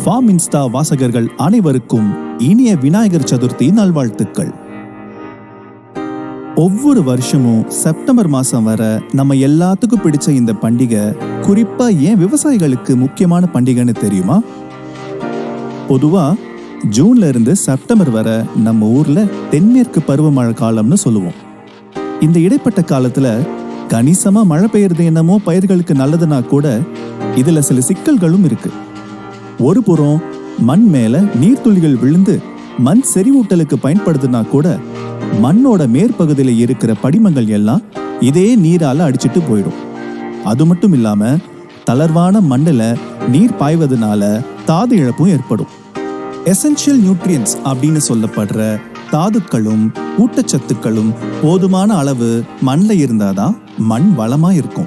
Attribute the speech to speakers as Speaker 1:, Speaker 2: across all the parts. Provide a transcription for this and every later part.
Speaker 1: Form Insta வாசகர்கள் அனைவருக்கும் இனிய விநாயகர் சதுர்த்தி நல்வாழ்த்துக்கள். ஒவ்வொரு வருஷமும் செப்டம்பர் மாசம் வர நம்ம எல்லாத்துக்கும் பிடிச்ச இந்த பண்டிகை குறிப்பா ஏன் விவசாயிகளுக்கு முக்கியமான பண்டிகைன்னு தெரியுமா? பொதுவா ஜூன்ல இருந்து செப்டம்பர் வர நம்ம ஊர்ல தென்மேற்கு பருவமழை காலம்னு சொல்லுவோம். இந்த இடைப்பட்ட காலத்துல கணிசமா மழை பெய்யறது என்னமோ பயிர்களுக்கு நல்லதுன்னா கூட இதுல சில சிக்கல்களும் இருக்கு. ஒரு புறம் மண் மேல நீர்த்துளிகள் விழுந்து மண் செறிவூட்டலுக்கு பயன்படுதுன்னா கூட மண்ணோட மேற்பகுதியில இருக்கிற படிமங்கள் எல்லாம் இதே நீரால அடிச்சிட்டு போயிடும். அது மட்டும் இல்லாம தளர்வான மண்ணுல நீர் பாய்வதனால தாது இழப்பும் ஏற்படும். எசென்ஷியல் நியூட்ரியன்ஸ் அப்படின்னு சொல்லப்படுற தாதுக்களும் ஊட்டச்சத்துக்களும் போதுமான அளவு மண்ணில் இருந்தாதான் மண் வளமா இருக்கும்.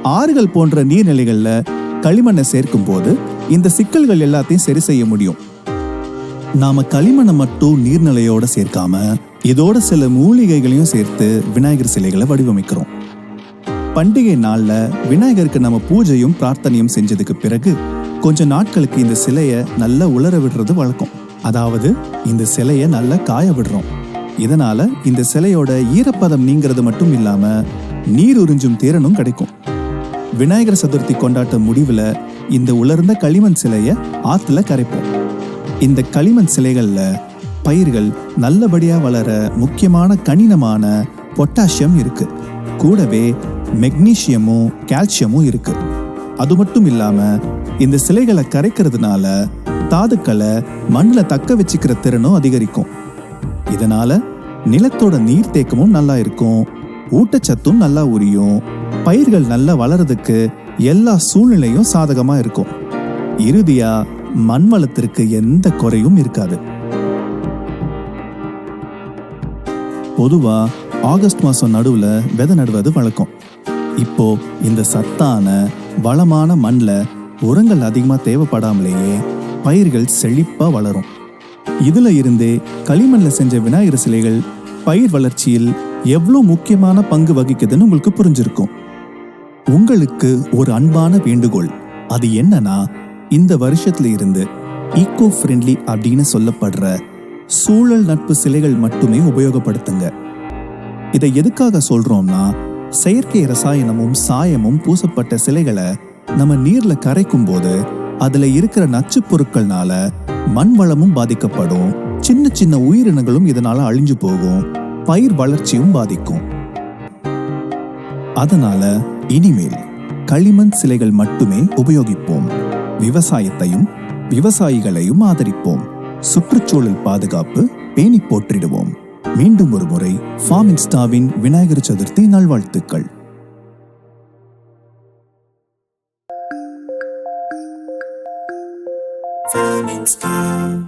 Speaker 1: ஆறுகள் போன்ற நீர்நிலைகள்ல களிமண்ணை சேர்க்கும் போது இந்த சிக்கல்கள் எல்லாத்தையும் சரி செய்ய முடியும். நாம களிமண்ணை மட்டும் நீர்நிலையோட சேர்க்காம இதோட சில மூலிகைகளையும் சேர்த்து விநாயகர் சிலைகளை வடிவமைக்கிறோம். பண்டிகை நாள்ல விநாயகருக்கு நம்ம பூஜையும் பிரார்த்தனையும் செஞ்சதுக்கு பிறகு கொஞ்ச நாட்களுக்கு இந்த சிலையை நல்லா உலர விடுறது வழக்கம். அதாவது இந்த சிலையை நல்லா காய விடுறோம். இதனால இந்த சிலையோட ஈரப்பதம் நீங்கிறது மட்டும் இல்லாம நீர் உறிஞ்சும் திறனும் கிடைக்கும். விநாயகர் சதுர்த்தி கொண்டாட்ட முடிவுல இந்த உலர்ந்த களிமண் சிலையை ஆத்துல கரைப்போம். இந்த களிமண் சிலைகள்ல பயிர்கள் நல்லபடியா வளர முக்கியமான கனினமான பொட்டாசியம் இருக்கு. கூடவே மெக்னீசியமும் கால்சியமும் இருக்கு. அது மட்டும் இல்லாம இந்த சிலைகளை கரைக்கிறதுனால தாதுக்களை மண்ணுல தக்க வச்சுக்கிற திறனும் அதிகரிக்கும். இதனால நிலத்தோட நீர் தேக்கமும் நல்லா இருக்கும், ஊட்டச்சத்தும் நல்லா உரியும், பயிர்கள் நல்லா வளர்றதுக்கு எல்லா சூழ்நிலையும் சாதகமா இருக்கும். இறுதியா மண் வளத்திற்கு எந்த குறையும் இருக்காது. பொதுவா ஆகஸ்ட் மாசம் நடுவுல விதை நடுவது வழக்கம். இப்போ இந்த சத்தான வளமான மண்ல உரங்கள் அதிகமா தேவைப்படாமலேயே பயிர்கள் செழிப்பா வளரும். இதுல இருந்தே களிமண்ல செஞ்ச விநாயகர் சிலைகள் பயிர் வளர்ச்சியில் எவ்வளவு முக்கியமான பங்கு வகிக்குதுன்னு உங்களுக்கு புரிஞ்சிருக்கும். உங்களுக்கு ஒரு அன்பான வேண்டுகோள். அது என்னன்னா, இந்த வருஷத்துல இருந்து ஈகோ ஃப்ரெண்ட்லி அப்படின்னு சொல்லப்படுற சூழல் நட்பு சிலைகள் மட்டுமே உபயோகப்படுத்துங்க. இதை எதுக்காக சொல்றோம்னா, செயற்கை ரசாயனமும் சாயமும் பூசப்பட்ட சிலைகளை நம்ம நீர்ல கரைக்கும் போது அதுல இருக்கிற நச்சு பொருட்கள்னால மண் வளமும் பாதிக்கப்படும், சின்ன சின்ன உயிரினங்களும் இதனால அழிஞ்சு போகும், பயிர் வளர்ச்சியும் பாதிக்கும். அதனால இனிமேல் களிமண் சிலைகள் மட்டுமே உபயோகிப்போம். விவசாயத்தையும் விவசாயிகளையும் ஆதரிப்போம். சுற்றுச்சூழல் பாதுகாப்பு பேணி போற்றிடுவோம். மீண்டும் ஒரு முறை ஃபார்ம் இன்ஸ்டாவின் விநாயகர் சதுர்த்தி நல்வாழ்த்துக்கள். Farm Insta.